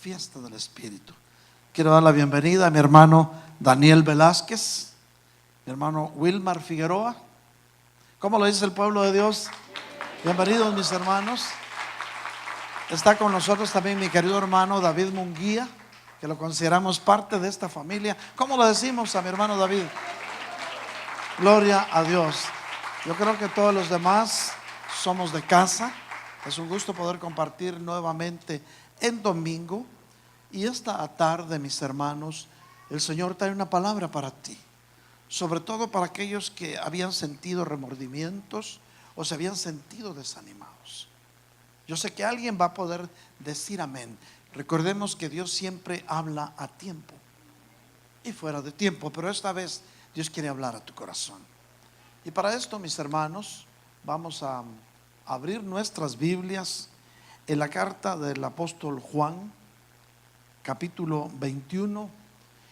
fiesta del Espíritu. Quiero dar la bienvenida a mi hermano Daniel Velázquez, mi hermano Wilmar Figueroa. ¿Cómo lo dice el pueblo de Dios? Bienvenidos, mis hermanos. Está con nosotros también mi querido hermano David Munguía, que lo consideramos parte de esta familia. ¿Cómo lo decimos a mi hermano David? Gloria a Dios. Yo creo que todos los demás somos de casa. Es un gusto poder compartir nuevamente en domingo. Y esta tarde, mis hermanos, el Señor trae una palabra para ti, sobre todo para aquellos que habían sentido remordimientos o se habían sentido desanimados. Yo sé que alguien va a poder decir amén. Recordemos que Dios siempre habla a tiempo y fuera de tiempo, pero esta vez Dios quiere hablar a tu corazón. Y para esto, mis hermanos, vamos a abrir nuestras Biblias en la carta del apóstol Juan, capítulo 21,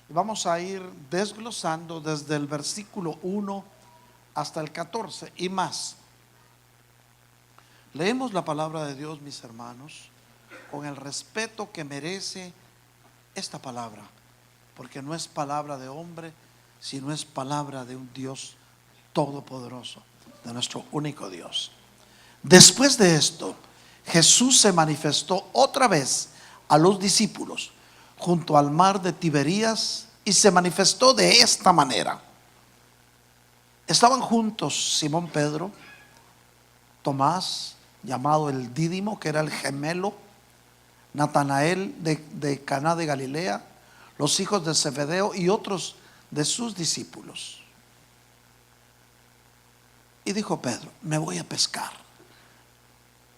y vamos a ir desglosando desde el versículo 1 hasta el 14 y más. Leemos la palabra de Dios, mis hermanos, con el respeto que merece esta palabra, porque no es palabra de hombre, sino es palabra de un Dios todopoderoso, de nuestro único Dios. Después de esto, Jesús se manifestó otra vez a los discípulos junto al mar de Tiberías y se manifestó de esta manera. Estaban juntos Simón Pedro, Tomás, llamado el Dídimo, que era el gemelo, Natanael de Caná de Galilea, los hijos de Zebedeo y otros de sus discípulos. Y dijo Pedro: me voy a pescar.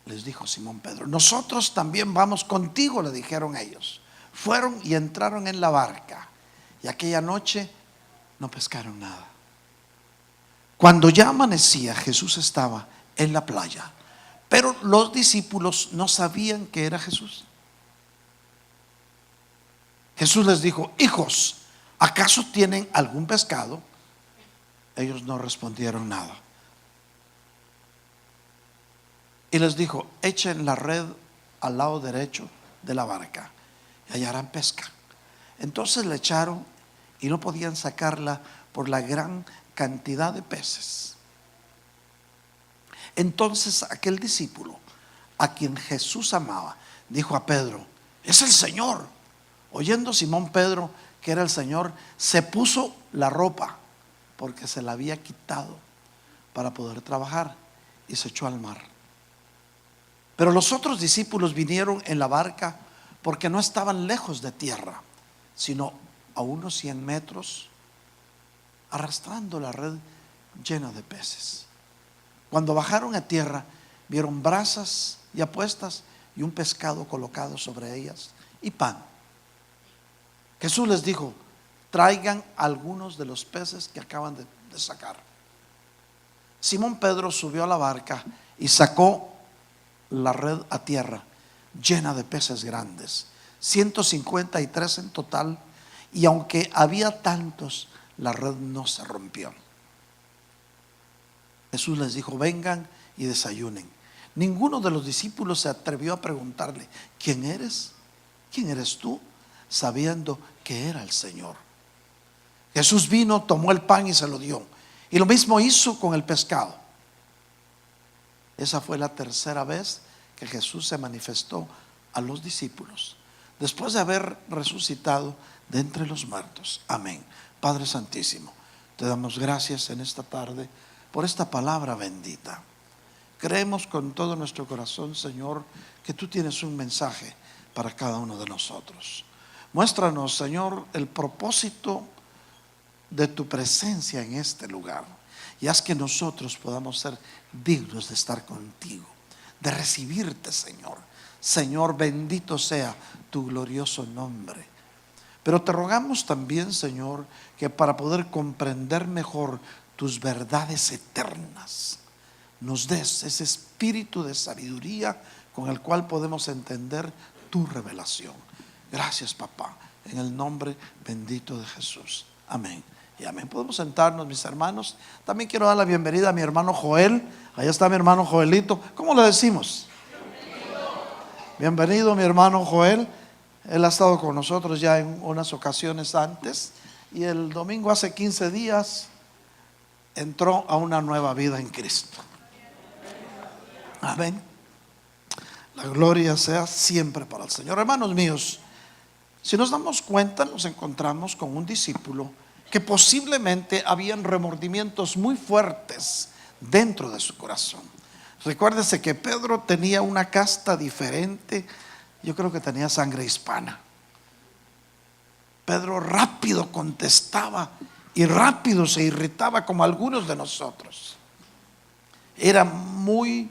Les dijo Simón Pedro: nosotros también vamos contigo, le dijeron ellos. Fueron y entraron en la barca, y aquella noche no pescaron nada. Cuando ya amanecía, Jesús estaba en la playa, pero los discípulos no sabían que era Jesús. Jesús les dijo: hijos, ¿acaso tienen algún pescado? Ellos no respondieron nada. Y les dijo: echen la red al lado derecho de la barca y hallarán pesca. Entonces le echaron y no podían sacarla por la gran cantidad de peces. Entonces aquel discípulo, a quien Jesús amaba, dijo a Pedro: es el Señor. Oyendo Simón Pedro que era el Señor, se puso la ropa, porque se la había quitado para poder trabajar, y se echó al mar. Pero los otros discípulos vinieron en la barca, porque no estaban lejos de tierra, sino a unos 100 metros, arrastrando la red llena de peces. Cuando bajaron a tierra, vieron brasas ya puestas y un pescado colocado sobre ellas y pan. Jesús les dijo: traigan algunos de los peces que acaban de sacar. Simón Pedro subió a la barca y sacó la red a tierra, llena de peces grandes, 153 en total, y aunque había tantos, la red no se rompió. Jesús les dijo: vengan y desayunen. Ninguno de los discípulos se atrevió a preguntarle: ¿quién eres? ¿Quién eres tú? Sabiendo que era el Señor. Jesús vino, tomó el pan y se lo dio, y lo mismo hizo con el pescado. Esa fue la tercera vez que Jesús se manifestó a los discípulos, después de haber resucitado de entre los muertos. Amén. Padre Santísimo, te damos gracias en esta tarde por esta palabra bendita. Creemos con todo nuestro corazón, Señor, que tú tienes un mensaje para cada uno de nosotros. Muéstranos, Señor, el propósito de tu presencia en este lugar, y haz que nosotros podamos ser dignos de estar contigo, de recibirte, Señor. Señor, bendito sea tu glorioso nombre. Pero te rogamos también, Señor, que para poder comprender mejor tus verdades eternas, nos des ese espíritu de sabiduría con el cual podemos entender tu revelación. Gracias, papá, en el nombre bendito de Jesús. Amén y amén. Podemos sentarnos, mis hermanos. También quiero dar la bienvenida a mi hermano Joel. Allá está mi hermano Joelito. ¿Cómo le decimos? Bienvenido, mi hermano Joel. Él ha estado con nosotros ya en unas ocasiones antes, y el domingo hace 15 días entró a una nueva vida en Cristo. Amén. La gloria sea siempre para el Señor. Hermanos míos, si nos damos cuenta, nos encontramos con un discípulo que posiblemente habían remordimientos muy fuertes dentro de su corazón. Recuérdese que Pedro tenía una casta diferente. Yo creo que tenía sangre hispana. Pedro rápido contestaba y rápido se irritaba, como algunos de nosotros. Era muy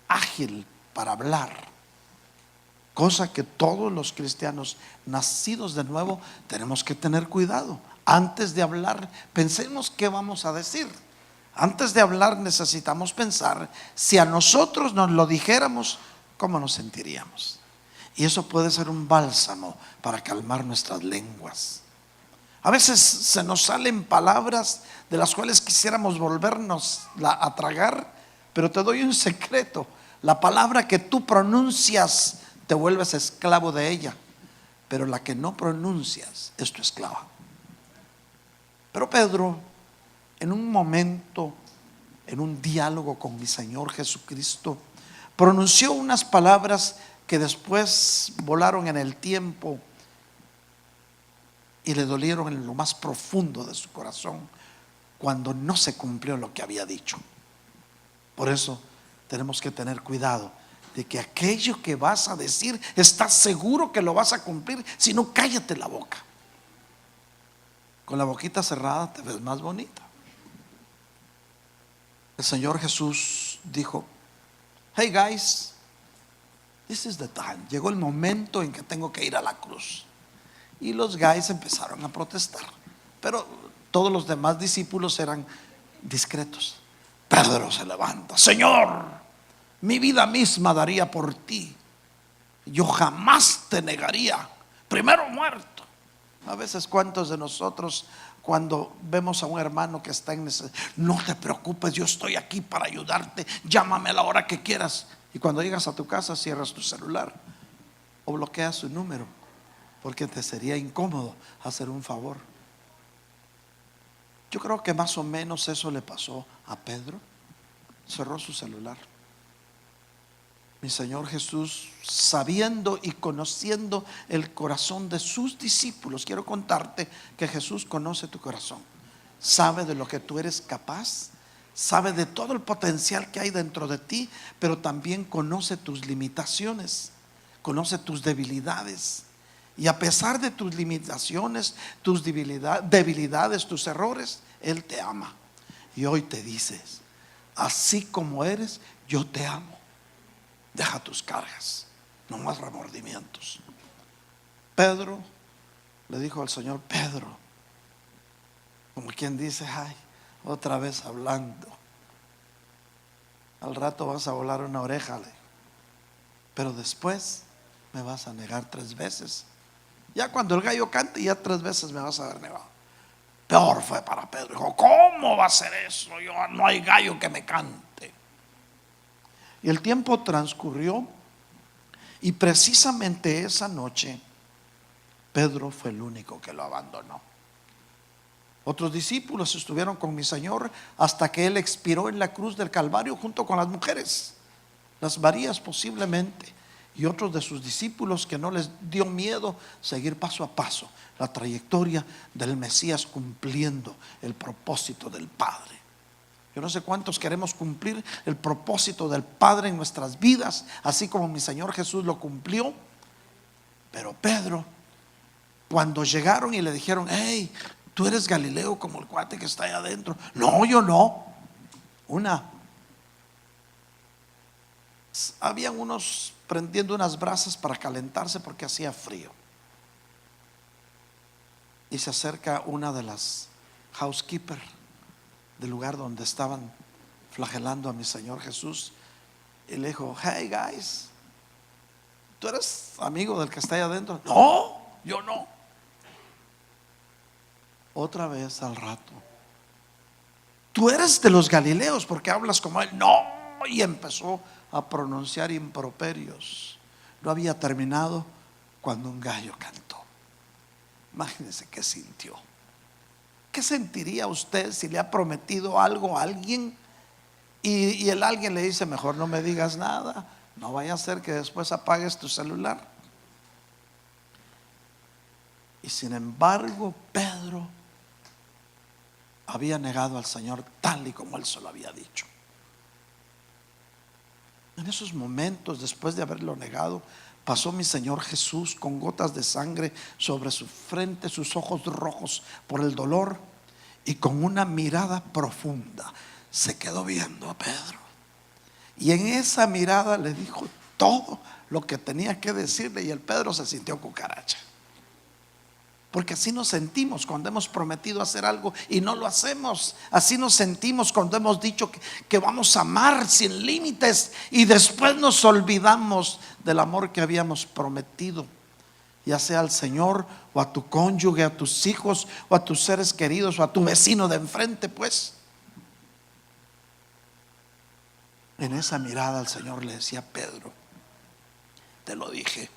ágil para hablar, cosa que todos los cristianos nacidos de nuevo tenemos que tener cuidado. Antes de hablar, pensemos qué vamos a decir. Antes de hablar necesitamos pensar, si a nosotros nos lo dijéramos, ¿cómo nos sentiríamos? Y eso puede ser un bálsamo para calmar nuestras lenguas. A veces se nos salen palabras de las cuales quisiéramos volvernos a tragar, pero te doy un secreto: la palabra que tú pronuncias te vuelves esclavo de ella, pero la que no pronuncias es tu esclava. Pero Pedro, en un momento, en un diálogo con mi Señor Jesucristo, pronunció unas palabras que después volaron en el tiempo y le dolieron en lo más profundo de su corazón cuando no se cumplió lo que había dicho. Por eso tenemos que tener cuidado de que aquello que vas a decir, estás seguro que lo vas a cumplir. Si no, cállate la boca. Con la boquita cerrada te ves más bonita. El Señor Jesús dijo: hey guys, this is the time. Llegó el momento en que tengo que ir a la cruz. Y los guys empezaron a protestar, pero todos los demás discípulos eran discretos. Pedro se levanta: Señor, mi vida misma daría por ti. Yo jamás te negaría, primero muerto. A veces, ¿cuántos de nosotros, cuando vemos a un hermano que está en necesidad, no te preocupes, yo estoy aquí para ayudarte, llámame a la hora que quieras? Y cuando llegas a tu casa, cierras tu celular o bloqueas su número, porque te sería incómodo hacer un favor. Yo creo que más o menos eso le pasó a Pedro. Cerró su celular. Mi Señor Jesús, sabiendo y conociendo el corazón de sus discípulos, quiero contarte que Jesús conoce tu corazón, sabe de lo que tú eres capaz, sabe de todo el potencial que hay dentro de ti, pero también conoce tus limitaciones, conoce tus debilidades. Y a pesar de tus limitaciones, tus debilidades, tus errores, Él te ama. Y hoy te dices: así como eres, yo te amo. Deja tus cargas, no más remordimientos. Pedro le dijo al Señor: Pedro, como quien dice, ay, otra vez hablando. Al rato vas a volar una oreja, pero después me vas a negar 3 veces. Ya cuando el gallo cante, ya 3 veces me vas a haber negado. Peor fue para Pedro. Dijo: ¿cómo va a ser eso? Yo, no hay gallo que me cante. Y el tiempo transcurrió, y precisamente esa noche Pedro fue el único que lo abandonó. Otros discípulos estuvieron con mi Señor hasta que Él expiró en la cruz del Calvario junto con las mujeres, las Marías posiblemente, y otros de sus discípulos que no les dio miedo seguir paso a paso la trayectoria del Mesías, cumpliendo el propósito del Padre. Yo no sé cuántos queremos cumplir el propósito del Padre en nuestras vidas, así como mi Señor Jesús lo cumplió. Pero Pedro, cuando llegaron y le dijeron: hey, tú eres Galileo como el cuate que está allá adentro. No, yo no. Habían unos prendiendo unas brasas para calentarse porque hacía frío. Y se acerca una de las housekeepers del lugar donde estaban flagelando a mi Señor Jesús, y le dijo: hey guys, ¿tú eres amigo del que está ahí adentro? No, yo no. Otra vez al rato: ¿tú eres de los Galileos porque hablas como él? No. Y empezó a pronunciar improperios. No había terminado cuando un gallo cantó. Imagínense qué sintió. ¿Qué sentiría usted si le ha prometido algo a alguien y el alguien le dice: mejor no me digas nada, no vaya a ser que después apagues tu celular? Y sin embargo, Pedro había negado al Señor tal y como él se lo había dicho. En esos momentos, después de haberlo negado, pasó mi Señor Jesús con gotas de sangre sobre su frente, sus ojos rojos por el dolor, y con una mirada profunda se quedó viendo a Pedro. Y en esa mirada le dijo todo lo que tenía que decirle, y el Pedro se sintió cucaracha. Porque así nos sentimos cuando hemos prometido hacer algo y no lo hacemos. Así nos sentimos cuando hemos dicho que vamos a amar sin límites y después nos olvidamos del amor que habíamos prometido, ya sea al Señor o a tu cónyuge, a tus hijos o a tus seres queridos o a tu vecino de enfrente. Pues en esa mirada el Señor le decía: Pedro, te lo dije.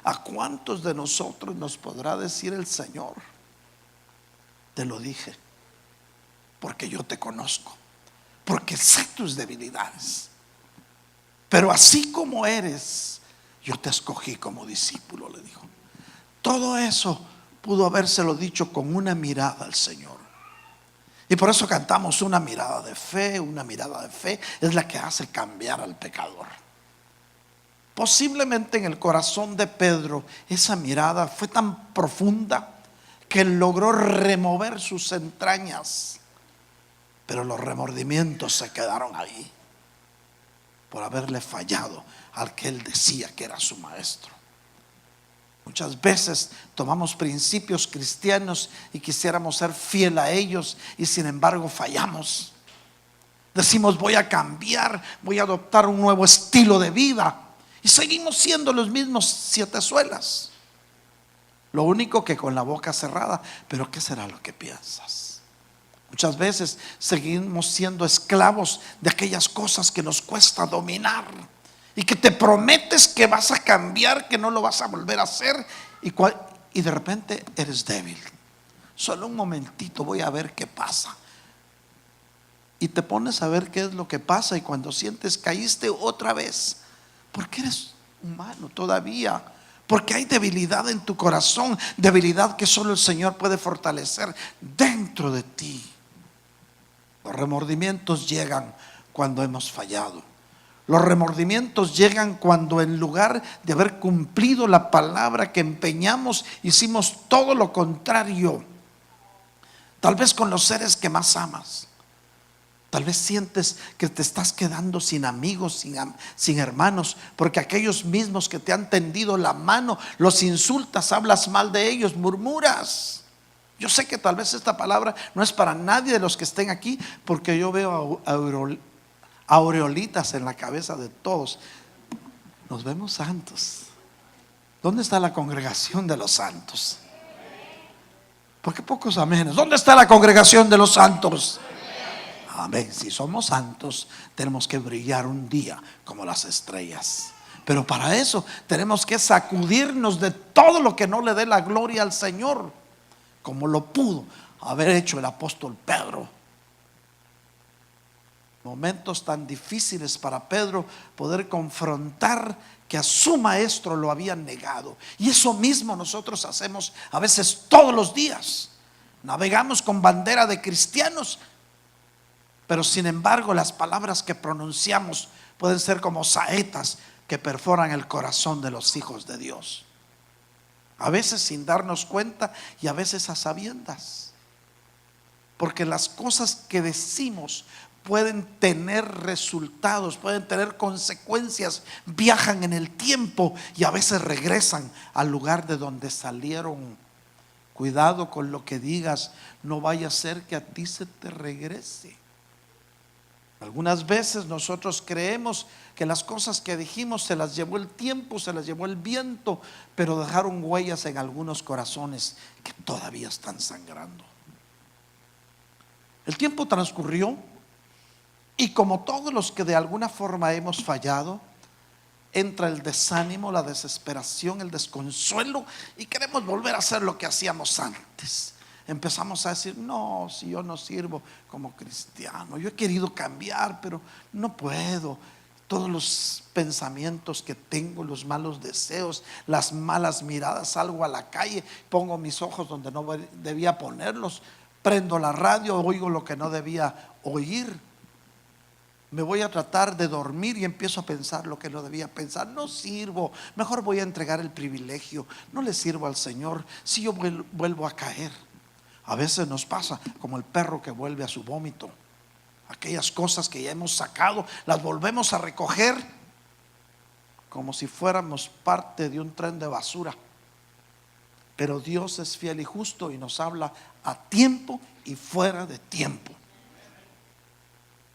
¿A cuántos de nosotros nos podrá decir el Señor: te lo dije, porque yo te conozco, porque sé tus debilidades, pero así como eres, yo te escogí como discípulo? Le dijo. Todo eso pudo habérselo dicho con una mirada al Señor. Y por eso cantamos: una mirada de fe. Una mirada de fe es la que hace cambiar al pecador. Posiblemente en el corazón de Pedro esa mirada fue tan profunda que logró remover sus entrañas, pero los remordimientos se quedaron ahí por haberle fallado al que él decía que era su maestro. Muchas veces tomamos principios cristianos y quisiéramos ser fiel a ellos, y sin embargo fallamos. Decimos: voy a cambiar, voy a adoptar un nuevo estilo de vida, y seguimos siendo los mismos sietezuelas. Lo único que con la boca cerrada. Pero ¿qué será lo que piensas? Muchas veces seguimos siendo esclavos de aquellas cosas que nos cuesta dominar, y que te prometes que vas a cambiar, que no lo vas a volver a hacer, y de repente eres débil. Solo un momentito, voy a ver qué pasa. Y te pones a ver qué es lo que pasa, y cuando sientes caíste otra vez. Porque eres humano todavía, porque hay debilidad en tu corazón, debilidad que solo el Señor puede fortalecer dentro de ti. Los remordimientos llegan cuando hemos fallado. Los remordimientos llegan cuando, en lugar de haber cumplido la palabra que empeñamos, hicimos todo lo contrario. Tal vez con los seres que más amas. Tal vez sientes que te estás quedando sin amigos, sin hermanos, porque aquellos mismos que te han tendido la mano los insultas, hablas mal de ellos, murmuras. Yo sé que tal vez esta palabra no es para nadie de los que estén aquí, porque yo veo aureolitas en la cabeza de todos. Nos vemos santos. ¿Dónde está la congregación de los santos? ¿Por qué pocos amenes? ¿Dónde está la congregación de los santos? Amén. Si somos santos, tenemos que brillar un día como las estrellas. Pero para eso tenemos que sacudirnos de todo lo que no le dé la gloria al Señor, como lo pudo haber hecho el apóstol Pedro. Momentos tan difíciles para Pedro poder confrontar que a su maestro lo habían negado. Y eso mismo nosotros hacemos a veces todos los días. Navegamos con bandera de cristianos, pero sin embargo las palabras que pronunciamos pueden ser como saetas que perforan el corazón de los hijos de Dios. A veces sin darnos cuenta y a veces a sabiendas. Porque las cosas que decimos pueden tener resultados, pueden tener consecuencias, viajan en el tiempo y a veces regresan al lugar de donde salieron. Cuidado con lo que digas, no vaya a ser que a ti se te regrese. Algunas veces nosotros creemos que las cosas que dijimos se las llevó el tiempo, se las llevó el viento, pero dejaron huellas en algunos corazones que todavía están sangrando. El tiempo transcurrió y, como todos los que de alguna forma hemos fallado, entra el desánimo, la desesperación, el desconsuelo y queremos volver a hacer lo que hacíamos antes. Empezamos a decir: no, si yo no sirvo como cristiano, yo he querido cambiar pero no puedo. Todos los pensamientos que tengo, los malos deseos, las malas miradas, salgo a la calle, pongo mis ojos donde no debía ponerlos, prendo la radio, oigo lo que no debía oír, me voy a tratar de dormir y empiezo a pensar lo que no debía pensar. No sirvo, mejor voy a entregar el privilegio, no le sirvo al Señor si yo vuelvo a caer. A veces nos pasa como el perro que vuelve a su vómito. Aquellas cosas que ya hemos sacado, las volvemos a recoger como si fuéramos parte de un tren de basura. Pero Dios es fiel y justo y nos habla a tiempo y fuera de tiempo.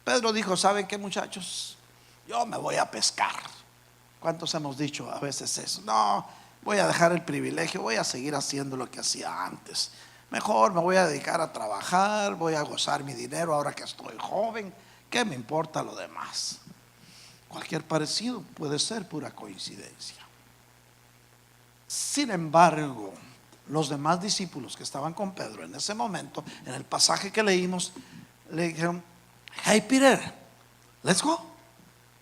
Pedro dijo: ¿saben qué, muchachos? Yo me voy a pescar. ¿Cuántos hemos dicho a veces eso? No, voy a dejar el privilegio, voy a seguir haciendo lo que hacía antes. Mejor me voy a dedicar a trabajar, voy a gozar mi dinero ahora que estoy joven. ¿Qué me importa lo demás? Cualquier parecido puede ser pura coincidencia. Sin embargo, los demás discípulos que estaban con Pedro en ese momento, en el pasaje que leímos, le dijeron: hey Peter, let's go,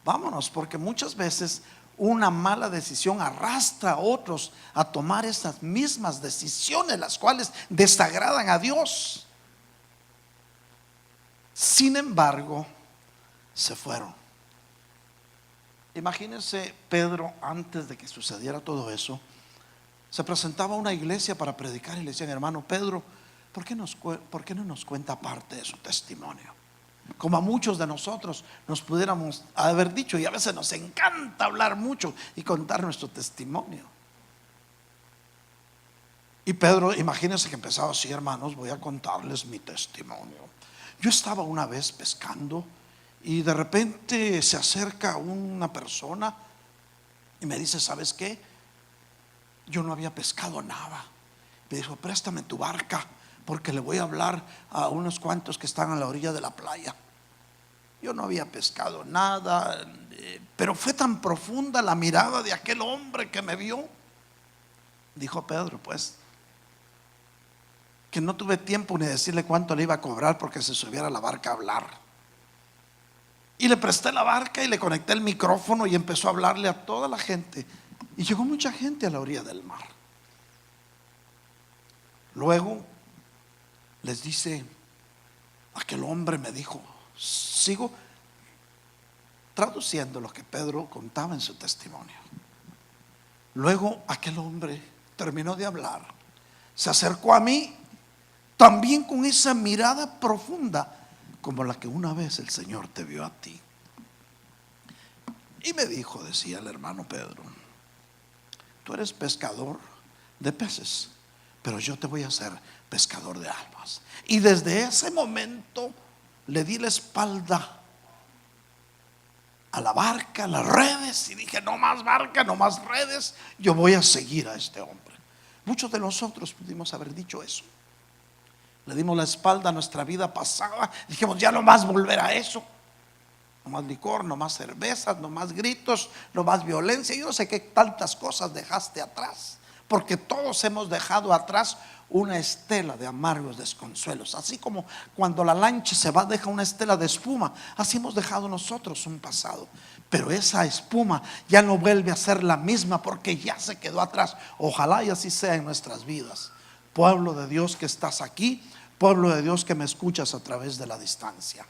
vámonos, porque muchas veces una mala decisión arrastra a otros a tomar esas mismas decisiones, las cuales desagradan a Dios. Sin embargo, se fueron. Imagínense, Pedro, antes de que sucediera todo eso, se presentaba a una iglesia para predicar y le decían: hermano Pedro, ¿por qué no nos cuenta parte de su testimonio? Como a muchos de nosotros nos pudiéramos haber dicho, y a veces nos encanta hablar mucho y contar nuestro testimonio. Y Pedro, imagínense que empezaba así: hermanos, voy a contarles mi testimonio. Yo estaba una vez pescando y de repente se acerca una persona y me dice: ¿sabes qué? Yo no había pescado nada. Me dijo: préstame tu barca, porque le voy a hablar a unos cuantos que están a la orilla de la playa. Yo no había pescado nada, pero fue tan profunda la mirada de aquel hombre que me vio. Dijo Pedro, pues, que no tuve tiempo ni decirle cuánto le iba a cobrar porque se subiera a la barca a hablar. Y le presté la barca y le conecté el micrófono y empezó a hablarle a toda la gente. Y llegó mucha gente a la orilla del mar. Luego les dice: aquel hombre me dijo, sigo traduciendo lo que Pedro contaba en su testimonio. Luego aquel hombre terminó de hablar, se acercó a mí, también con esa mirada profunda como la que una vez el Señor te vio a ti. Y me dijo, decía el hermano Pedro: tú eres pescador de peces, pero yo te voy a hacer pescador de almas. Y desde ese momento le di la espalda a la barca, a las redes, y dije: no más barca, no más redes, yo voy a seguir a este hombre. Muchos de nosotros pudimos haber dicho eso. Le dimos la espalda a nuestra vida pasada, dijimos: ya no más volver a eso. No más licor, no más cervezas, no más gritos, no más violencia. Yo no sé qué tantas cosas dejaste atrás, porque todos hemos dejado atrás una estela de amargos desconsuelos. Así como cuando la lancha se va, deja una estela de espuma, así hemos dejado nosotros un pasado. Pero esa espuma ya no vuelve a ser la misma, porque ya se quedó atrás. Ojalá y así sea en nuestras vidas. Pueblo de Dios que estás aquí, pueblo de Dios que me escuchas a través de la distancia,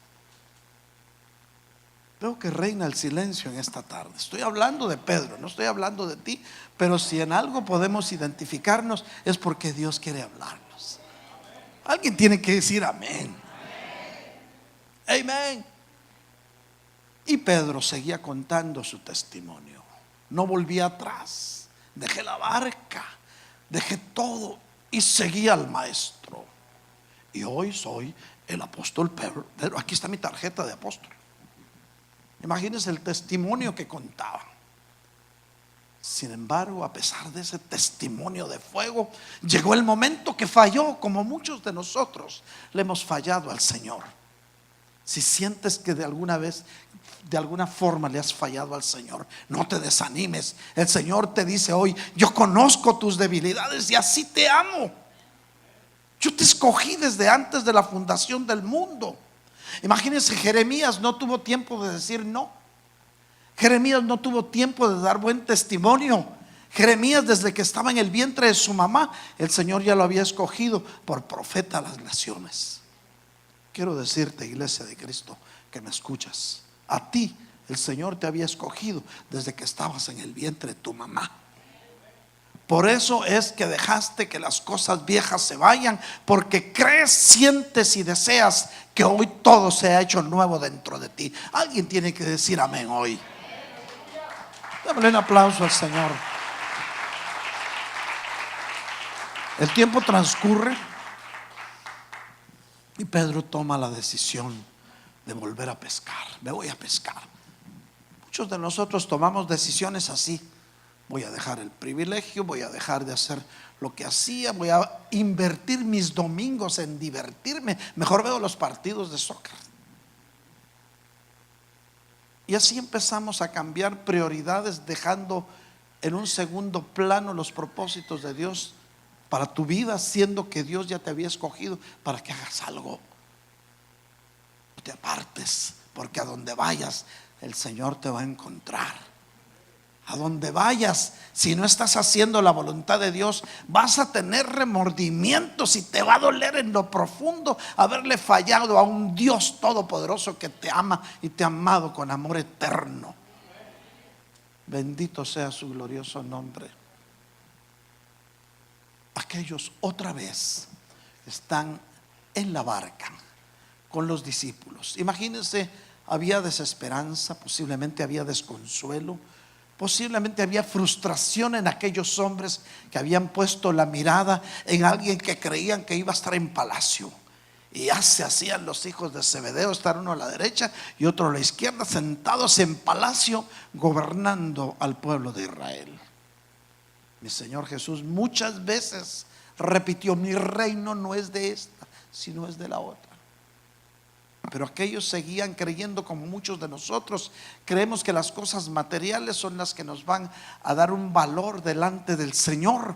veo que reina el silencio en esta tarde. Estoy hablando de Pedro, no estoy hablando de ti, pero si en algo podemos identificarnos es porque Dios quiere hablarnos. Alguien tiene que decir amén. Amén. Y Pedro seguía contando su testimonio. No volvía atrás. Dejé la barca, dejé todo y seguí al maestro. Y hoy soy el apóstol Pedro. Aquí está mi tarjeta de apóstol. Imagínense el testimonio que contaba. Sin embargo, a pesar de ese testimonio de fuego, llegó el momento que falló, como muchos de nosotros le hemos fallado al Señor. Si sientes que de alguna forma le has fallado al Señor, no te desanimes. El Señor te dice hoy: yo conozco tus debilidades y así te amo. Yo te escogí desde antes de la fundación del mundo. Imagínense, Jeremías no tuvo tiempo de decir no. Jeremías no tuvo tiempo de dar buen testimonio. Jeremías, desde que estaba en el vientre de su mamá, el Señor ya lo había escogido por profeta a las naciones. Quiero decirte, iglesia de Cristo, que me escuchas, a ti el Señor te había escogido desde que estabas en el vientre de tu mamá. Por eso es que dejaste que las cosas viejas se vayan, porque crees, sientes y deseas que hoy todo se ha hecho nuevo dentro de ti. Alguien tiene que decir amén hoy. Démosle un aplauso al Señor. El tiempo transcurre y Pedro toma la decisión de volver a pescar. Me voy a pescar. Muchos de nosotros tomamos decisiones así. Voy a dejar el privilegio, voy a dejar de hacer lo que hacía, voy a invertir mis domingos en divertirme. Mejor veo los partidos de soccer. Y así empezamos a cambiar prioridades, dejando en un segundo plano los propósitos de Dios para tu vida, siendo que Dios ya te había escogido para que hagas algo. No te apartes, porque a donde vayas el Señor te va a encontrar. A donde vayas, si no estás haciendo la voluntad de Dios, vas a tener remordimientos y te va a doler en lo profundo haberle fallado a un Dios todopoderoso que te ama y te ha amado con amor eterno. Bendito sea su glorioso nombre. Aquellos otra vez están en la barca con los discípulos. Imagínense, había desesperanza, posiblemente había desconsuelo, posiblemente había frustración en aquellos hombres que habían puesto la mirada en alguien que creían que iba a estar en palacio. Y ya se hacían los hijos de Zebedeo, estar uno a la derecha y otro a la izquierda, sentados en palacio, gobernando al pueblo de Israel. Mi Señor Jesús muchas veces repitió: mi reino no es de esta, sino es de la otra. Pero aquellos seguían creyendo, como muchos de nosotros creemos, que las cosas materiales son las que nos van a dar un valor delante del Señor.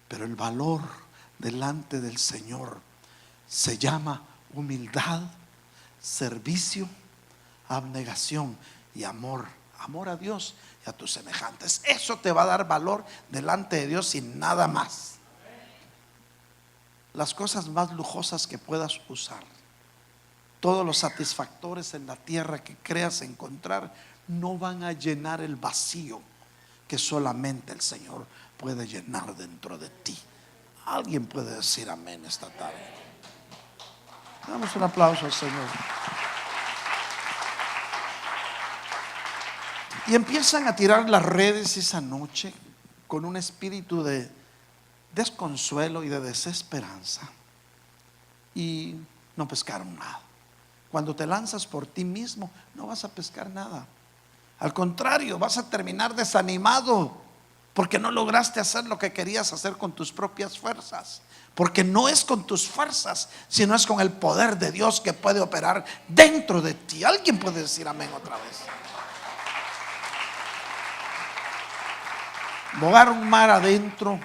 Pero el valor delante del Señor se llama humildad, servicio, abnegación y amor. Amor a Dios y a tus semejantes. Eso te va a dar valor delante de Dios y nada más. Las cosas más lujosas que puedas usar, todos los satisfactores en la tierra que creas encontrar, no van a llenar el vacío que solamente el Señor puede llenar dentro de ti. Alguien puede decir amén esta tarde. Damos un aplauso al Señor. Y empiezan a tirar las redes esa noche con un espíritu de desconsuelo y de desesperanza, y no pescaron nada. Cuando te lanzas por ti mismo, no vas a pescar nada. Al contrario, vas a terminar desanimado porque no lograste hacer lo que querías hacer con tus propias fuerzas. Porque no es con tus fuerzas, sino es con el poder de Dios que puede operar dentro de ti. Alguien puede decir amén otra vez. Bogaron mar adentro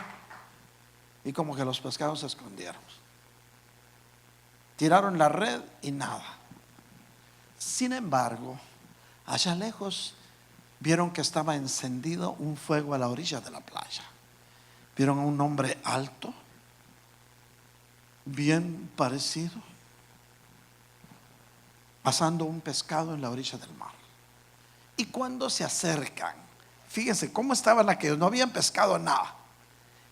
y como que los pescados se escondieron. Tiraron la red y nada. Sin embargo, allá lejos vieron que estaba encendido un fuego a la orilla de la playa. Vieron a un hombre alto, bien parecido, pasando un pescado en la orilla del mar. Y cuando se acercan, fíjense cómo estaban aquellos, no habían pescado nada.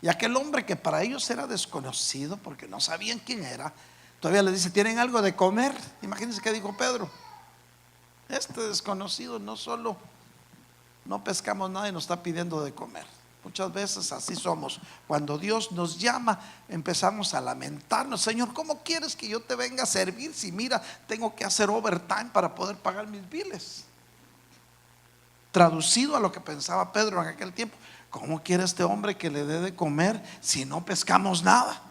Y aquel hombre, que para ellos era desconocido porque no sabían quién era, todavía les dice: ¿tienen algo de comer? Imagínense qué dijo Pedro: este desconocido no solo no pescamos nada y nos está pidiendo de comer. Muchas veces así somos. Cuando Dios nos llama, empezamos a lamentarnos: Señor, ¿cómo quieres que yo te venga a servir si mira, tengo que hacer overtime para poder pagar mis biles? Traducido a lo que pensaba Pedro en aquel tiempo: ¿cómo quiere este hombre que le dé de comer si no pescamos nada?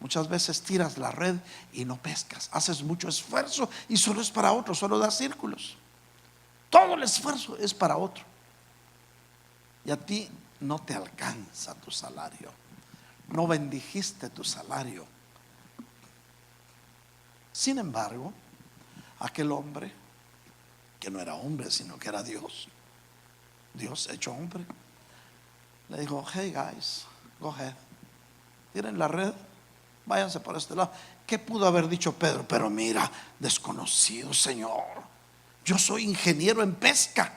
Muchas veces tiras la red y no pescas, haces mucho esfuerzo y solo es para otro, solo das círculos. Todo el esfuerzo es para otro y a ti no te alcanza tu salario, no bendijiste tu salario. Sin embargo, aquel hombre, que no era hombre sino que era Dios hecho hombre, le dijo: hey guys, go ahead, tiren la red, váyanse por este lado. ¿Qué pudo haber dicho Pedro? Pero mira, desconocido Señor, yo soy ingeniero en pesca,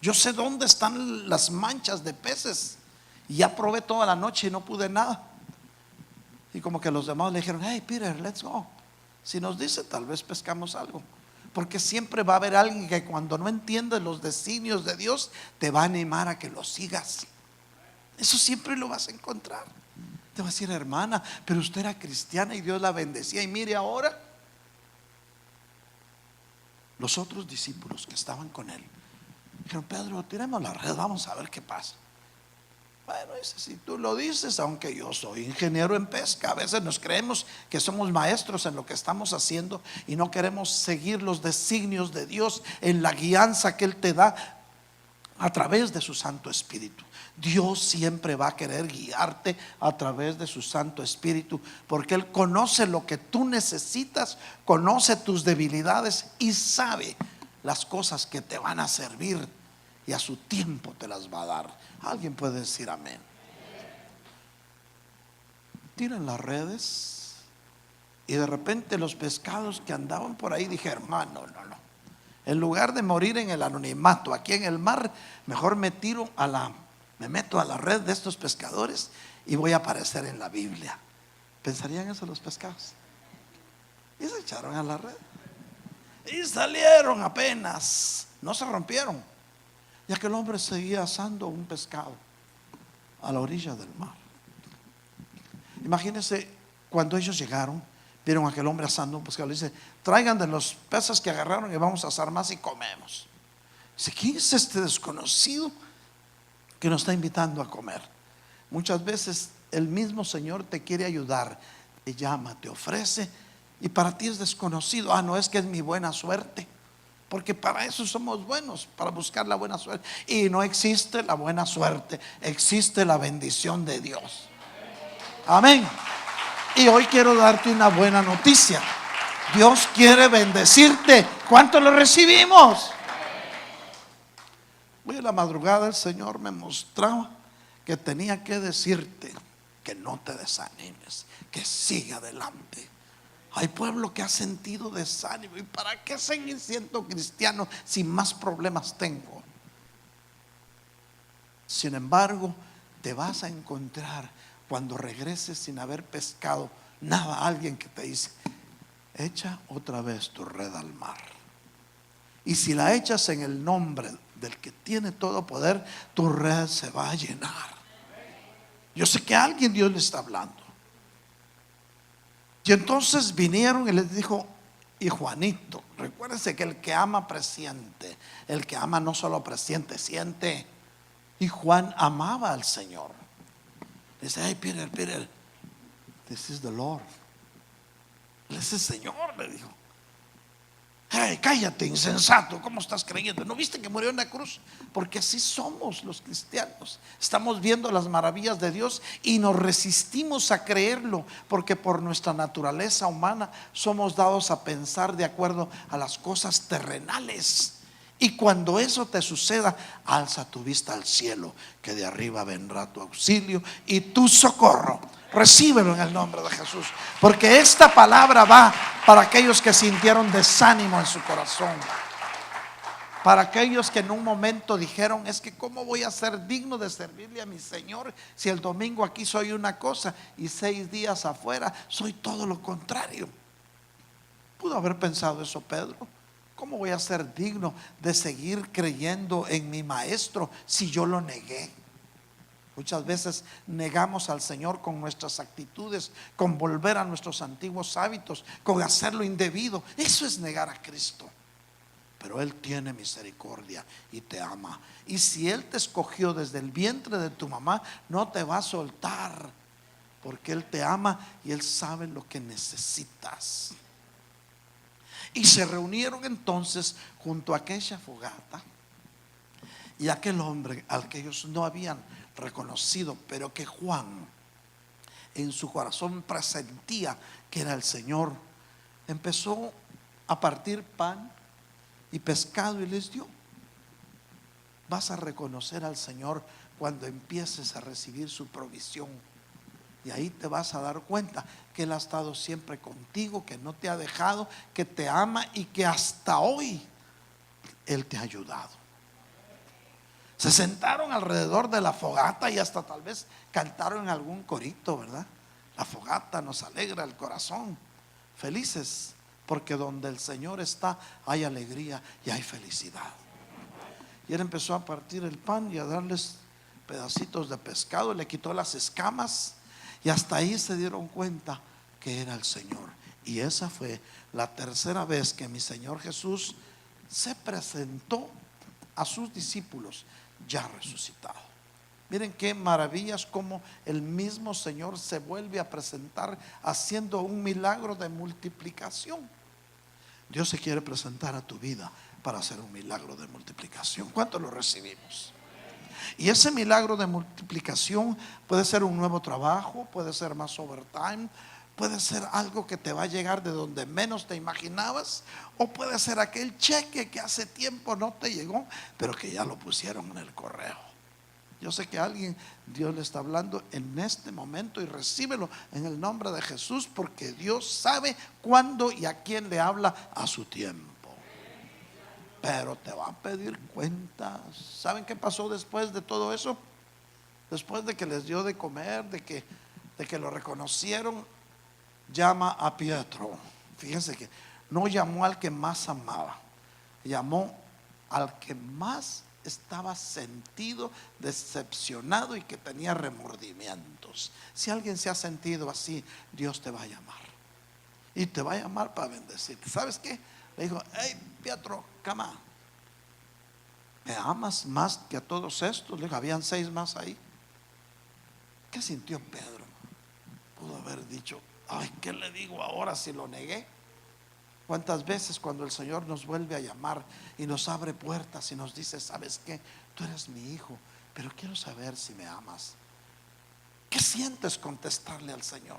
yo sé dónde están las manchas de peces, y ya probé toda la noche y no pude nada. Y como que los demás le dijeron: hey Peter, let's go, si nos dice tal vez pescamos algo. Porque siempre va a haber alguien que cuando no entiende los designios de Dios te va a animar a que lo sigas. Eso siempre lo vas a encontrar. Te va a decir: hermana, pero usted era cristiana y Dios la bendecía, y mire ahora. Los otros discípulos que estaban con él dijeron: Pedro, tiremos la red, vamos a ver qué pasa. Bueno, dice: si tú lo dices, aunque yo soy ingeniero en pesca. A veces nos creemos que somos maestros en lo que estamos haciendo y no queremos seguir los designios de Dios en la guianza que Él te da a través de su Santo Espíritu. Dios siempre va a querer guiarte a través de su Santo Espíritu, porque Él conoce lo que tú necesitas, conoce tus debilidades y sabe las cosas que te van a servir, y a su tiempo te las va a dar. Alguien puede decir amén. Tiran las redes y de repente los pescados que andaban por ahí dijeron: hermano, no. En lugar de morir en el anonimato aquí en el mar, mejor me meto a la red de estos pescadores y voy a aparecer en la Biblia. ¿Pensarían eso los pescados? Y se echaron a la red y salieron apenas, no se rompieron. Y aquel hombre seguía asando un pescado a la orilla del mar. Imagínense, cuando ellos llegaron, vieron a aquel hombre asando un pescado. Le dice: traigan de los peces que agarraron y vamos a asar más y comemos. Dice: ¿quién es este desconocido que nos está invitando a comer? Muchas veces el mismo Señor te quiere ayudar, te llama, te ofrece, y para ti es desconocido. No, es que es mi buena suerte. Porque para eso somos buenos, para buscar la buena suerte. Y no existe la buena suerte, existe la bendición de Dios. Amén. Y hoy quiero darte una buena noticia. Dios quiere bendecirte. ¿Cuánto lo recibimos? Hoy en la madrugada el Señor me mostraba que tenía que decirte que no te desanimes, que siga adelante. Hay pueblo que ha sentido desánimo. ¿Y para qué seguir siendo cristiano si más problemas tengo? Sin embargo, te vas a encontrar cuando regreses sin haber pescado nada, alguien que te dice: echa otra vez tu red al mar. Y si la echas en el nombre del que tiene todo poder, tu red se va a llenar. Yo sé que a alguien Dios le está hablando. Y entonces vinieron y les dijo: y Juanito, recuérdense que el que ama presiente, el que ama no solo presiente, siente. Y Juan amaba al Señor. Dice: hey Peter, this is the Lord. Él es el Señor, le dijo. Hey, cállate, insensato, ¿cómo estás creyendo? ¿No viste que murió en la cruz? Porque así somos los cristianos. Estamos viendo las maravillas de Dios y nos resistimos a creerlo, porque por nuestra naturaleza humana somos dados a pensar de acuerdo a las cosas terrenales. Y cuando eso te suceda, alza tu vista al cielo, que de arriba vendrá tu auxilio y tu socorro. Recíbelo en el nombre de Jesús, porque esta palabra va para aquellos que sintieron desánimo en su corazón, para aquellos que en un momento dijeron: es que ¿cómo voy a ser digno de servirle a mi Señor si el domingo aquí soy una cosa y 6 días afuera soy todo lo contrario? Pudo haber pensado eso Pedro. ¿Cómo voy a ser digno de seguir creyendo en mi maestro si yo lo negué? Muchas veces negamos al Señor con nuestras actitudes, con volver a nuestros antiguos hábitos, con hacer lo indebido. Eso es negar a Cristo. Pero Él tiene misericordia y te ama. Y si Él te escogió desde el vientre de tu mamá, no te va a soltar, porque Él te ama y Él sabe lo que necesitas. Y se reunieron entonces junto a aquella fogata, y aquel hombre al que ellos no habían reconocido, pero que Juan en su corazón presentía que era el Señor, empezó a partir pan y pescado y les dio. Vas a reconocer al Señor cuando empieces a recibir su provisión, y ahí te vas a dar cuenta que Él ha estado siempre contigo, que no te ha dejado, que te ama y que hasta hoy Él te ha ayudado. Se sentaron alrededor de la fogata y hasta tal vez cantaron algún corito, ¿verdad? La fogata nos alegra el corazón. Felices, porque donde el Señor está hay alegría y hay felicidad. Y Él empezó a partir el pan y a darles pedacitos de pescado, le quitó las escamas, y hasta ahí se dieron cuenta que era el Señor. Y esa fue la tercera vez que mi Señor Jesús se presentó a sus discípulos ya resucitado. Miren qué maravillas, como el mismo Señor se vuelve a presentar haciendo un milagro de multiplicación. Dios se quiere presentar a tu vida para hacer un milagro de multiplicación. ¿Cuánto lo recibimos? Y ese milagro de multiplicación puede ser un nuevo trabajo, puede ser más overtime, puede ser algo que te va a llegar de donde menos te imaginabas, o puede ser aquel cheque que hace tiempo no te llegó, pero que ya lo pusieron en el correo. Yo sé que a alguien Dios le está hablando en este momento, y recíbelo en el nombre de Jesús, porque Dios sabe cuándo y a quién le habla a su tiempo. Pero te va a pedir cuentas. ¿Saben qué pasó después de todo eso? Después de que les dio de comer, de que lo reconocieron, llama a Pietro. Fíjense que no llamó al que más amaba, llamó al que más estaba sentido, decepcionado y que tenía remordimientos. Si alguien se ha sentido así, Dios te va a llamar, y te va a llamar para bendecirte. ¿Sabes qué? Le dijo: hey Pietro, cama, ¿me amas más que a todos estos? Le dijo, habían 6 más ahí. ¿Qué sintió Pedro? Pudo haber dicho: ay, ¿qué le digo ahora si lo negué? ¿Cuántas veces cuando el Señor nos vuelve a llamar y nos abre puertas y nos dice: ¿sabes qué? Tú eres mi hijo, pero quiero saber si me amas. ¿Qué sientes contestarle al Señor?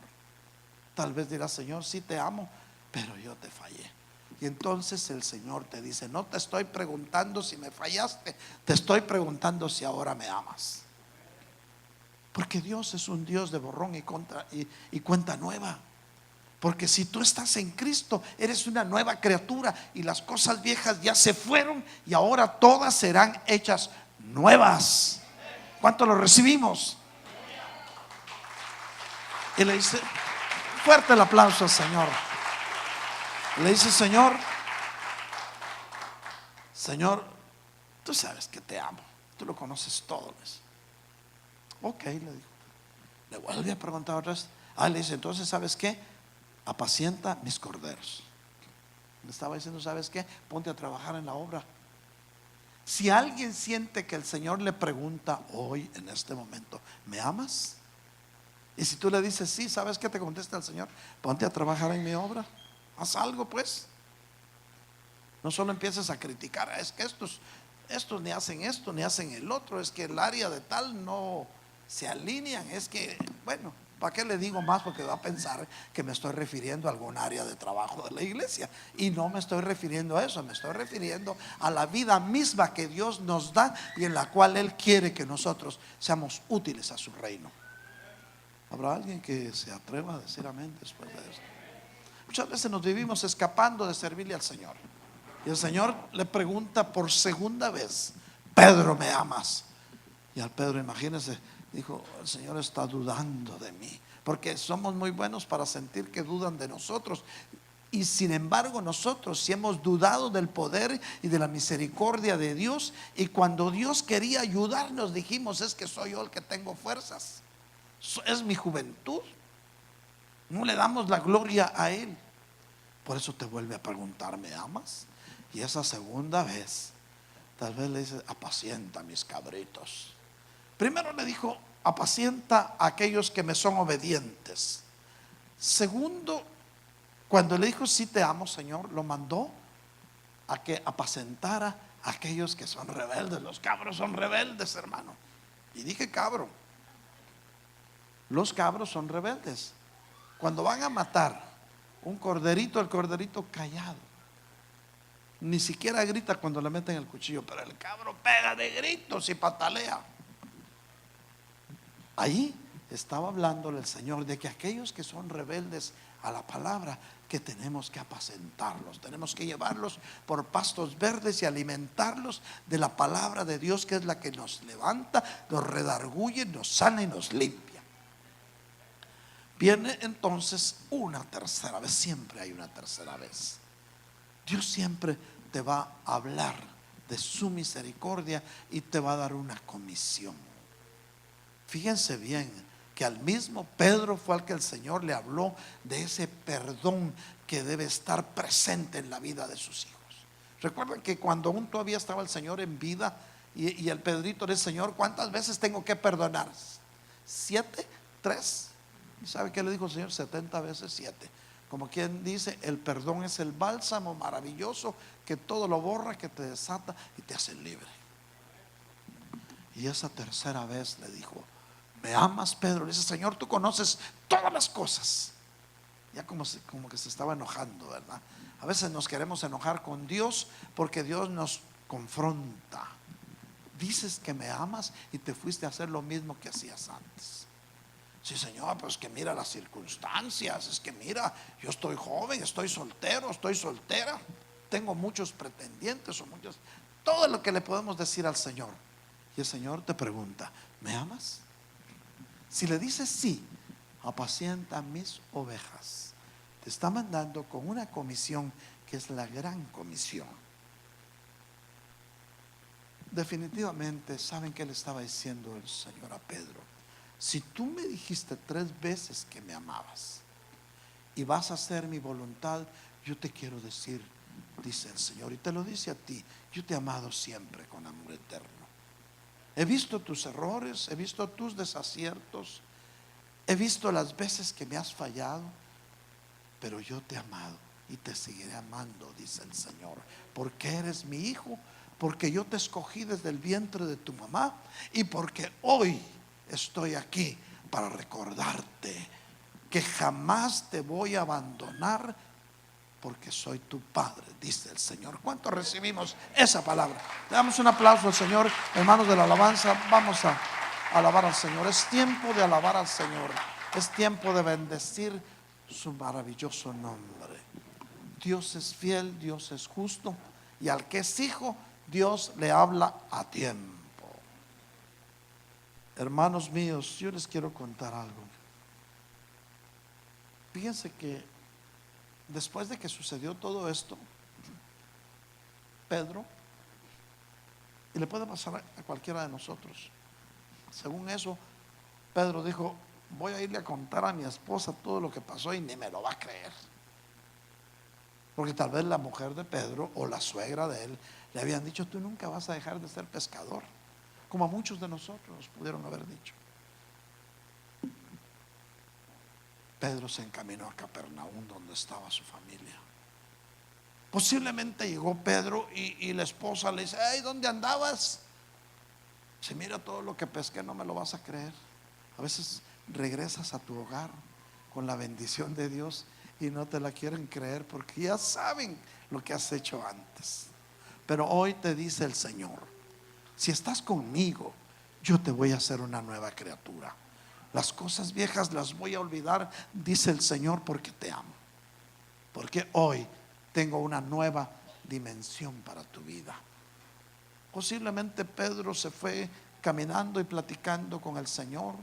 Tal vez dirás: Señor, sí te amo, pero yo te fallé. Y entonces el Señor te dice: no te estoy preguntando si me fallaste, te estoy preguntando si ahora me amas. Porque Dios es un Dios de borrón y cuenta nueva. Porque si tú estás en Cristo, eres una nueva criatura, y las cosas viejas ya se fueron y ahora todas serán hechas nuevas. ¿Cuánto lo recibimos? Y le dice, fuerte el aplauso al Señor. Le dice: Señor, tú sabes que te amo, tú lo conoces todo. Ok, le dijo. Le vuelve a preguntar otra vez. Le dice: entonces, ¿sabes qué? Apacienta mis corderos. Le estaba diciendo: ¿sabes qué? Ponte a trabajar en la obra. Si alguien siente que el Señor le pregunta hoy, en este momento: ¿me amas? Y si tú le dices sí, ¿sabes qué te contesta el Señor? Ponte a trabajar en mi obra. Haz algo, pues. No solo empieces a criticar: es que estos ni hacen esto ni hacen el otro, es que el área de tal no se alinean, es que, bueno, ¿para qué le digo más? Porque va a pensar que me estoy refiriendo a algún área de trabajo de la iglesia, y no me estoy refiriendo a eso. Me estoy refiriendo a la vida misma que Dios nos da y en la cual Él quiere que nosotros seamos útiles a su reino. ¿Habrá alguien que se atreva a decir amén después de esto? Muchas veces nos vivimos escapando de servirle al Señor, y el Señor le pregunta por segunda vez: Pedro, ¿me amas? Y al Pedro, imagínense, dijo: el Señor está dudando de mí. Porque somos muy buenos para sentir que dudan de nosotros, y sin embargo nosotros sí hemos dudado del poder y de la misericordia de Dios. Y cuando Dios quería ayudarnos, dijimos: es que soy yo el que tengo fuerzas, es mi juventud. No le damos la gloria a Él. Por eso te vuelve a preguntar: ¿me amas? Y esa segunda vez tal vez le dice: apacienta mis cabritos. Primero le dijo: apacienta a aquellos que me son obedientes. Segundo, cuando le dijo sí te amo, Señor, lo mandó a que apacentara a aquellos que son rebeldes. Los cabros son rebeldes, hermano. Y dije cabro. Los cabros son rebeldes. Cuando van a matar un corderito, el corderito callado. Ni siquiera grita cuando le meten el cuchillo, pero el cabro pega de gritos y patalea. Ahí estaba hablándole el Señor de que aquellos que son rebeldes a la palabra, que tenemos que apacentarlos, tenemos que llevarlos por pastos verdes y alimentarlos de la palabra de Dios, que es la que nos levanta, nos redarguye, nos sana y nos limpia. Viene entonces una tercera vez. Siempre hay una tercera vez. Dios siempre te va a hablar de su misericordia y te va a dar una comisión. Fíjense bien que al mismo Pedro fue al que el Señor le habló de ese perdón que debe estar presente en la vida de sus hijos. Recuerden que cuando aún todavía estaba el Señor en vida y el Pedrito del Señor, ¿cuántas veces tengo que perdonar? 7, 3. ¿Sabe qué le dijo el Señor? 70 veces 7. Como quien dice, el perdón es el bálsamo maravilloso que todo lo borra, que te desata y te hace libre. Y esa tercera vez le dijo: ¿me amas, Pedro? Le dice: Señor, tú conoces todas las cosas. Ya como que se estaba enojando, ¿verdad? A veces nos queremos enojar con Dios porque Dios nos confronta. Dices que me amas y te fuiste a hacer lo mismo que hacías antes. Sí, Señor, pues que mira las circunstancias. Es que mira, yo estoy joven, estoy soltero, estoy soltera, tengo muchos pretendientes o muchos. Todo lo que le podemos decir al Señor. Y el Señor te pregunta: ¿me amas? Si le dices sí, apacienta mis ovejas. Te está mandando con una comisión que es la gran comisión. Definitivamente, ¿saben qué le estaba diciendo el Señor a Pedro? Si tú me dijiste 3 veces que me amabas y vas a hacer mi voluntad, yo te quiero decir, dice el Señor, y te lo dice a ti: yo te he amado siempre con amor eterno. He visto tus errores, he visto tus desaciertos, he visto las veces que me has fallado, pero yo te he amado y te seguiré amando, dice el Señor, porque eres mi hijo, porque yo te escogí desde el vientre de tu mamá y porque hoy estoy aquí para recordarte que jamás te voy a abandonar, porque soy tu Padre, dice el Señor. ¿Cuántos recibimos esa palabra? Le damos un aplauso al Señor, hermanos de la alabanza. Vamos a alabar al Señor. Es tiempo de alabar al Señor. Es tiempo de bendecir su maravilloso nombre. Dios es fiel, Dios es justo, y al que es hijo, Dios le habla a tiempo. Hermanos míos, yo les quiero contar algo. Fíjense que después de que sucedió todo esto, Pedro, y le puede pasar a cualquiera de nosotros, según eso, Pedro dijo: voy a irle a contar a mi esposa todo lo que pasó y ni me lo va a creer. Porque tal vez la mujer de Pedro o la suegra de él le habían dicho: tú nunca vas a dejar de ser pescador, como a muchos de nosotros pudieron haber dicho. Pedro se encaminó a Capernaum, donde estaba su familia. Posiblemente llegó Pedro y la esposa le dice: hey, ¿dónde andabas? Si mira todo lo que pesqué, no me lo vas a creer. A veces regresas a tu hogar con la bendición de Dios y no te la quieren creer porque ya saben lo que has hecho antes. Pero hoy te dice el Señor: si estás conmigo, yo te voy a hacer una nueva criatura. Las cosas viejas las voy a olvidar, dice el Señor, porque te amo. Porque hoy tengo una nueva dimensión para tu vida. Posiblemente Pedro se fue caminando y platicando con el Señor,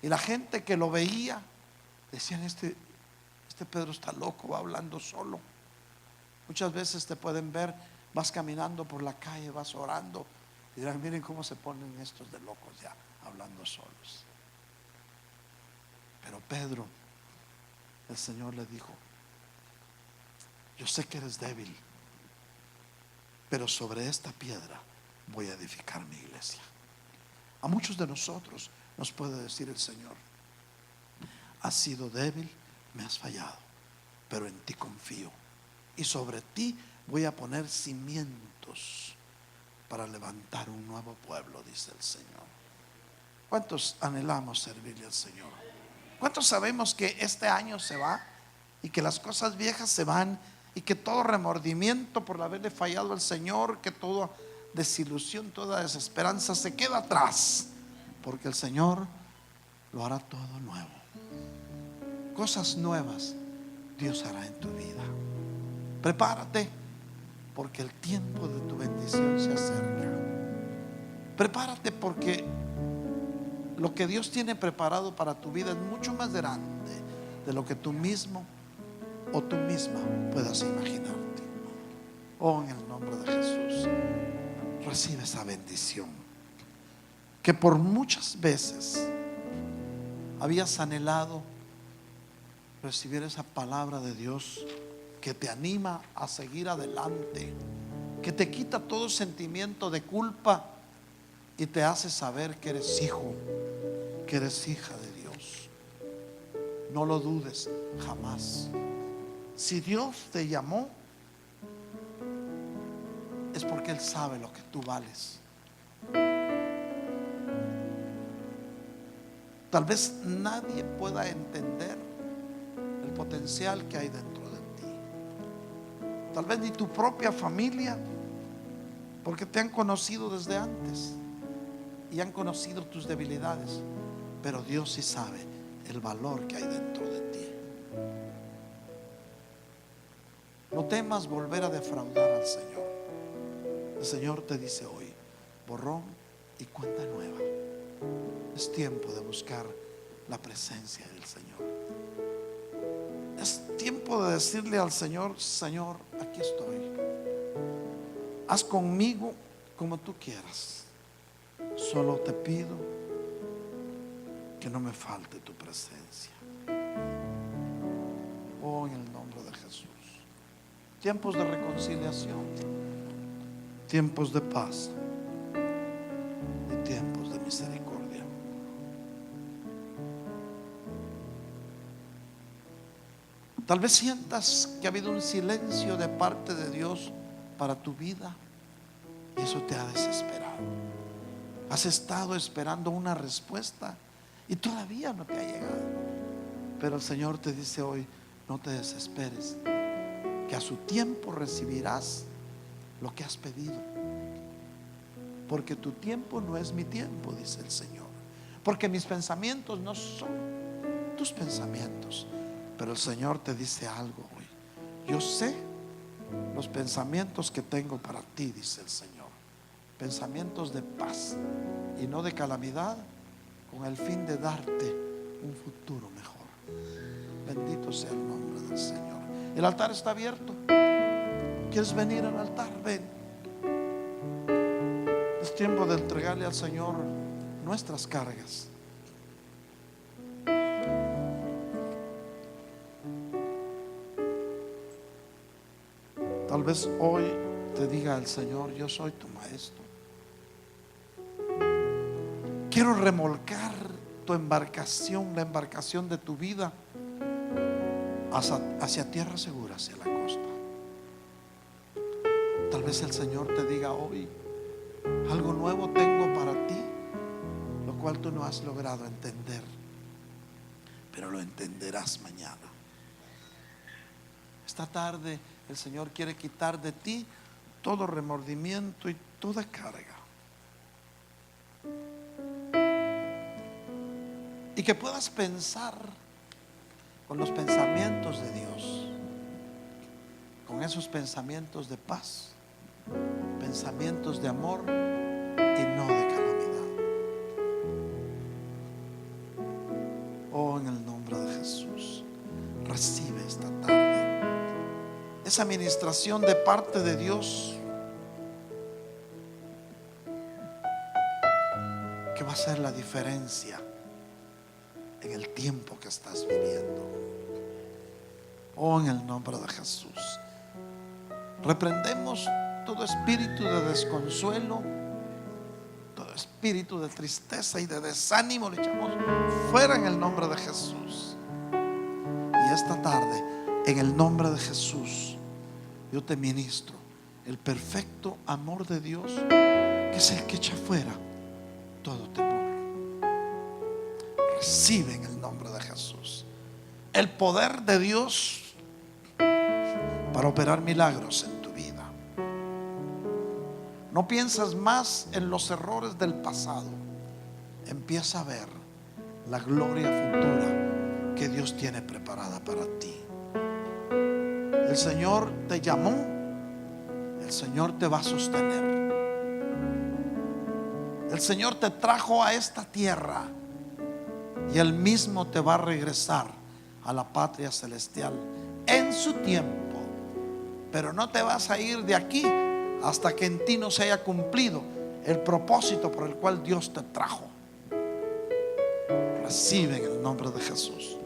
y la gente que lo veía decían: este Pedro está loco, va hablando solo. Muchas veces te pueden ver, vas caminando por la calle, vas orando, y dirán: miren cómo se ponen estos de locos ya, hablando solos. Pero Pedro, el Señor le dijo: yo sé que eres débil, pero sobre esta piedra voy a edificar mi iglesia. A muchos de nosotros nos puede decir el Señor: has sido débil, me has fallado, pero en ti confío, y sobre ti voy a poner cimientos para levantar un nuevo pueblo, dice el Señor. ¿Cuántos anhelamos servirle al Señor? ¿Cuántos sabemos que este año se va y que las cosas viejas se van y que todo remordimiento por haberle fallado al Señor, que toda desilusión, toda desesperanza se queda atrás, porque el Señor lo hará todo nuevo? Cosas nuevas Dios hará en tu vida. Prepárate, porque el tiempo de tu bendición se acerca. Prepárate, porque lo que Dios tiene preparado para tu vida es mucho más grande de lo que tú mismo o tú misma puedas imaginarte. Oh, en el nombre de Jesús, recibe esa bendición que por muchas veces habías anhelado recibir, esa palabra de Dios que te anima a seguir adelante, que te quita todo sentimiento de culpa y te hace saber que eres hijo, que eres hija de Dios. No lo dudes jamás. Si Dios te llamó, es porque Él sabe lo que tú vales. Tal vez nadie pueda entender el potencial que hay dentro de ti. Tal vez ni tu propia familia, porque te han conocido desde antes y han conocido tus debilidades. Pero Dios sí sabe el valor que hay dentro de ti. No temas volver a defraudar al Señor. El Señor te dice hoy: borrón y cuenta nueva. Es tiempo de buscar la presencia del Señor. Es tiempo de decirle al Señor: Señor, aquí estoy. Haz conmigo como tú quieras. Solo te pido que no me falte tu presencia. Oh, en el nombre de Jesús. Tiempos de reconciliación, tiempos de paz y tiempos de misericordia. Tal vez sientas que ha habido un silencio de parte de Dios para tu vida y eso te ha desesperado. Has estado esperando una respuesta y todavía no te ha llegado. Pero el Señor te dice hoy: no te desesperes, que a su tiempo recibirás lo que has pedido. Porque tu tiempo no es mi tiempo, dice el Señor. Porque mis pensamientos no son tus pensamientos. Pero el Señor te dice algo hoy: yo sé los pensamientos que tengo para ti, dice el Señor. Pensamientos de paz y no de calamidad, con el fin de darte un futuro mejor. Bendito sea el nombre del Señor. El altar está abierto. ¿Quieres venir al altar? Ven. Es tiempo de entregarle al Señor nuestras cargas. Tal vez hoy te diga el Señor: yo soy tu maestro. Quiero remolcar tu embarcación, la embarcación de tu vida, hacia tierra segura, hacia la costa. Tal vez el Señor te diga hoy: algo nuevo tengo para ti, lo cual tú no has logrado entender, pero lo entenderás mañana. Esta tarde el Señor quiere quitar de ti todo remordimiento y toda carga, y que puedas pensar con los pensamientos de Dios, con esos pensamientos de paz, pensamientos de amor y no de calamidad. Oh, en el nombre de Jesús, recibe esta tarde esa administración de parte de Dios, que va a hacer la diferencia en el tiempo que estás viviendo. Oh, en el nombre de Jesús, reprendemos todo espíritu de desconsuelo, todo espíritu de tristeza y de desánimo le echamos fuera en el nombre de Jesús. Y esta tarde, en el nombre de Jesús, yo te ministro el perfecto amor de Dios, que es el que echa fuera todo temor. Recibe en el nombre de Jesús el poder de Dios para operar milagros en tu vida. No piensas más en los errores del pasado. Empieza a ver la gloria futura que Dios tiene preparada para ti. El Señor te llamó, el Señor te va a sostener. El Señor te trajo a esta tierra y Él mismo te va a regresar a la patria celestial en su tiempo. Pero no te vas a ir de aquí hasta que en ti no se haya cumplido el propósito por el cual Dios te trajo. Recibe en el nombre de Jesús.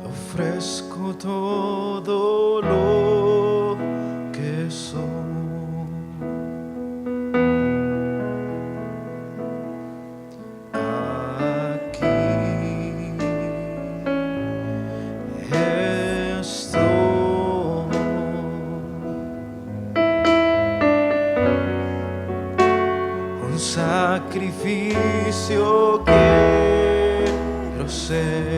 Ofrezco todo lo que soy. Aquí estoy. Un sacrificio quiero ser.